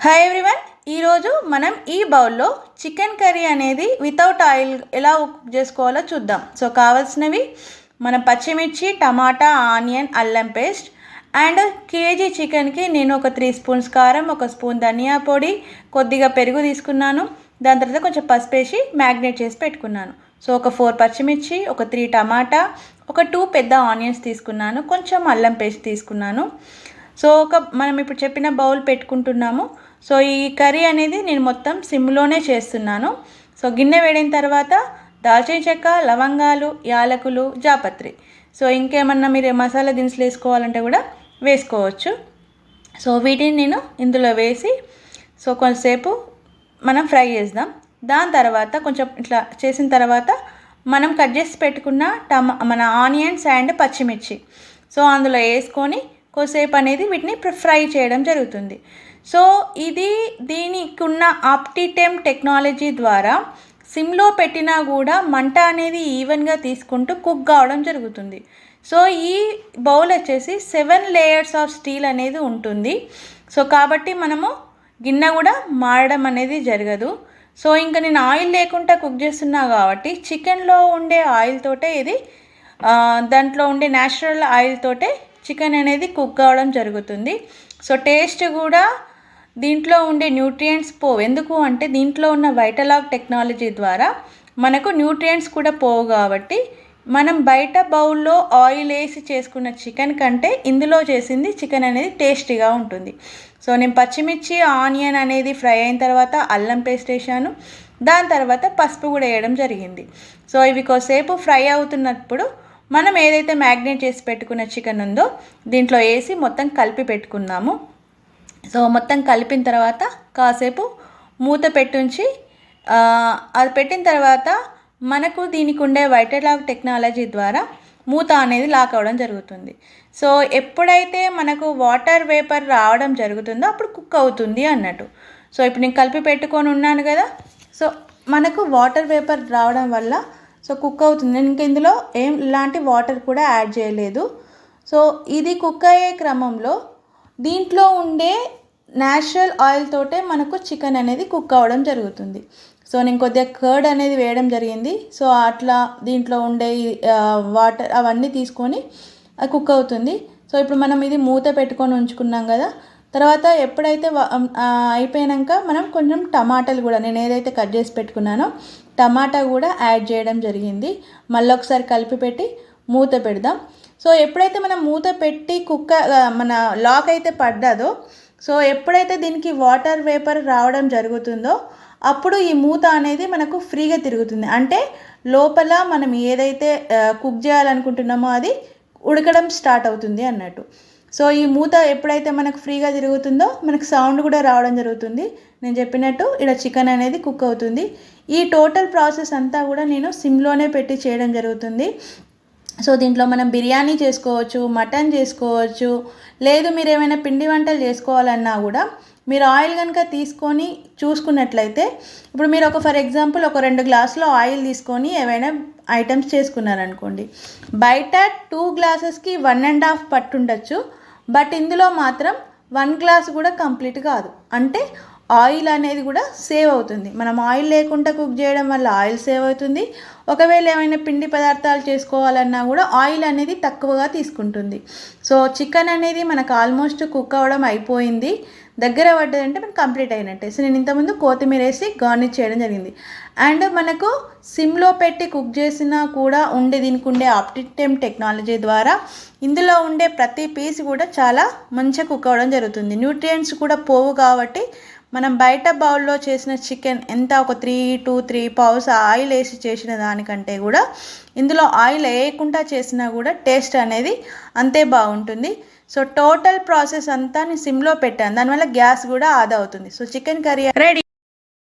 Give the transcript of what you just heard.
Hi everyone, ఈరోజు మనం ఈ బౌల్లో చికెన్ కర్రీ అనేది వితౌట్ ఆయిల్ ఎలా కుక్ చేసుకోవాలో చూద్దాం. సో కావాల్సినవి మనం పచ్చిమిర్చి, టమాటా, ఆనియన్, అల్లం పేస్ట్ అండ్ కేజీ చికెన్కి నేను ఒక 3 స్పూన్స్ కారం, 1 స్పూన్ ధనియా పొడి, కొద్దిగా పెరుగు తీసుకున్నాను. దాని తర్వాత కొంచెం పసుపు వేసి మ్యాగ్నేట్ చేసి పెట్టుకున్నాను. సో ఒక 4 పచ్చిమిర్చి, ఒక 3 టమాటా, ఒక 2 పెద్ద ఆనియన్స్ తీసుకున్నాను, కొంచెం అల్లం పేస్ట్ తీసుకున్నాను. సో మనం ఇప్పుడు చెప్పిన బౌల్ పెట్టుకుంటున్నాము. సో ఈ కర్రీ అనేది నేను మొత్తం సిమ్లోనే చేస్తున్నాను. సో గిన్నె వేడిన తర్వాత దాల్చిన చెక్క, లవంగాలు, యాలకులు, జాపత్రి, సో ఇంకేమన్నా మీరు మసాలా దినుసులు వేసుకోవాలంటే కూడా వేసుకోవచ్చు. సో వీటిని నేను ఇందులో వేసి సో కొంచెంసేపు మనం ఫ్రై చేద్దాం. దాని తర్వాత కొంచెం ఇట్లా చేసిన తర్వాత మనం కట్ చేసి పెట్టుకున్న మన ఆనియన్స్ అండ్ పచ్చిమిర్చి సో అందులో వేసుకొని కొద్దిసేపు అనేది వీటిని ఫ్రై చేయడం జరుగుతుంది. సో ఇది దీనికి ఉన్న ఆప్టిటెమ్ టెక్నాలజీ ద్వారా సిమ్లో పెట్టినా కూడా మంట అనేది ఈవెన్గా తీసుకుంటూ కుక్ కావడం జరుగుతుంది. సో ఈ బౌల్ వచ్చేసి 7 లేయర్స్ ఆఫ్ స్టీల్ అనేది ఉంటుంది. సో కాబట్టి మనము గిన్నె కూడా మారడం అనేది జరగదు. సో ఇంకా నేను ఆయిల్ లేకుండా కుక్ చేస్తున్నా కాబట్టి చికెన్లో ఉండే ఆయిల్ తోటే ఇది దాంట్లో ఉండే న్యాచురల్ ఆయిల్ తోటే చికెన్ అనేది కుక్ కావడం జరుగుతుంది. సో టేస్ట్ కూడా దీంట్లో ఉండే న్యూట్రియంట్స్ పోవు. ఎందుకు అంటే దీంట్లో ఉన్న వైటలాగ్ టెక్నాలజీ ద్వారా మనకు న్యూట్రియంట్స్ కూడా పోవు. కాబట్టి మనం బయట బౌల్లో ఆయిల్ వేసి చేసుకున్న చికెన్ కంటే ఇందులో చేసింది చికెన్ అనేది టేస్టీగా ఉంటుంది. సో నేను పచ్చిమిర్చి, ఆనియన్ అనేది ఫ్రై అయిన తర్వాత అల్లం పేస్ట్ వేసాను. దాని తర్వాత పసుపు కూడా వేయడం జరిగింది. సో ఇవి కొద్దిసేపు ఫ్రై అవుతున్నప్పుడు మనం ఏదైతే మ్యాగ్నేట్ చేసి పెట్టుకున్న చికెన్ ఉందో దీంట్లో వేసి మొత్తం కలిపి పెట్టుకున్నాము. సో మొత్తం కలిపిన తర్వాత కాసేపు మూత పెట్టుంచి అది పెట్టిన తర్వాత మనకు దీనికి ఉండే వైటలాగ్ టెక్నాలజీ ద్వారా మూత అనేది లాక్ అవ్వడం జరుగుతుంది. సో ఎప్పుడైతే మనకు వాటర్ వేపర్ రావడం జరుగుతుందో అప్పుడు కుక్ అవుతుంది అన్నట్టు. సో ఇప్పుడు నేను కలిపి పెట్టుకొని ఉన్నాను కదా, సో మనకు వాటర్ వేపర్ రావడం వల్ల సో కుక్ అవుతుంది. నేను ఇంక ఇందులో ఇలాంటి వాటర్ కూడా యాడ్ చేయలేదు. సో ఇది కుక్ అయ్యే క్రమంలో దీంట్లో ఉండే న్యాచురల్ ఆయిల్ తోటే మనకు చికెన్ అనేది కుక్ అవ్వడం జరుగుతుంది. సో నేను కొద్దిగా కర్డ్ అనేది వేయడం జరిగింది. సో అట్లా దీంట్లో ఉండే వాటర్ అవన్నీ తీసుకొని కుక్ అవుతుంది. సో ఇప్పుడు మనం ఇది మూత పెట్టుకొని ఉంచుకున్నాం కదా, తర్వాత ఎప్పుడైతే అయిపోయాక మనం కొంచెం టమాటాలు కూడా నేను ఏదైతే కట్ చేసి పెట్టుకున్నానో టమాటా కూడా యాడ్ చేయడం జరిగింది. మళ్ళీ ఒకసారి కలిపి పెట్టి మూత పెడదాం. సో ఎప్పుడైతే మనం మూత పెట్టి మన లాక్ అయితే పడ్డదో సో ఎప్పుడైతే దీనికి వాటర్ వేపర్ రావడం జరుగుతుందో అప్పుడు ఈ మూత అనేది మనకు ఫ్రీగా తిరుగుతుంది. అంటే లోపల మనం ఏదైతే కుక్ చేయాలనుకుంటున్నామో అది ఉడకడం స్టార్ట్ అవుతుంది అన్నట్టు. సో ఈ మూత ఎప్పుడైతే మనకు ఫ్రీగా తిరుగుతుందో మనకు సౌండ్ కూడా రావడం జరుగుతుంది. నేను చెప్పినట్టు ఇక్కడ చికెన్ అనేది కుక్ అవుతుంది. ఈ టోటల్ ప్రాసెస్ అంతా కూడా నేను సిమ్లోనే పెట్టి చేయడం జరుగుతుంది. సో దీంట్లో మనం బిర్యానీ చేసుకోవచ్చు, మటన్ చేసుకోవచ్చు, లేదు మీరు ఏమైనా పిండి వంటలు చేసుకోవాలన్నా కూడా మీరు ఆయిల్ కనుక తీసుకొని చూసుకున్నట్లయితే ఇప్పుడు మీరు ఫర్ ఎగ్జాంపుల్ ఒక 2 గ్లాసులు ఆయిల్ తీసుకొని ఏవైనా ఐటమ్స్ చేసుకున్నారనుకోండి, బయట 2 గ్లాసెస్కి 1.5 పట్టుండొచ్చు. బట్ ఇందులో మాత్రం 1 గ్లాస్ కూడా కంప్లీట్ కాదు. అంటే ఆయిల్ అనేది కూడా సేవ్ అవుతుంది. మనం ఆయిల్ లేకుండా కుక్ చేయడం వల్ల ఆయిల్ సేవ్ అవుతుంది. ఒకవేళ ఏమైనా పిండి పదార్థాలు చేసుకోవాలన్నా కూడా ఆయిల్ అనేది తక్కువగా తీసుకుంటుంది. సో చికెన్ అనేది మనకు ఆల్మోస్ట్ కుక్ అవ్వడం అయిపోయింది, దగ్గర పడ్డదంటే మనకు కంప్లీట్ అయినట్టే. సో నేను ఇంతకుముందు కొత్తిమీర వేసి గార్నిష్ చేయడం జరిగింది. అండ్ మనకు సిమ్లో పెట్టి కుక్ చేసినా కూడా దీనికి ఉండే ఆప్టిటెమ్ టెక్నాలజీ ద్వారా ఇందులో ఉండే ప్రతి పీస్ కూడా చాలా మంచిగా కుక్ అవ్వడం జరుగుతుంది. న్యూట్రియంట్స్ కూడా పోవు. కాబట్టి మనం బయట బౌల్లో చేసిన చికెన్ ఎంత ఒక 3 పౌస్ ఆయిల్ వేసి చేసిన దానికంటే కూడా ఇందులో ఆయిల్ వేయకుండా చేసినా కూడా టేస్ట్ అనేది అంతే బాగుంటుంది. సో టోటల్ ప్రాసెస్ అంతా నేను సిమ్లో పెట్టాను, దానివల్ల గ్యాస్ కూడా ఆదా అవుతుంది. So chicken curry ready.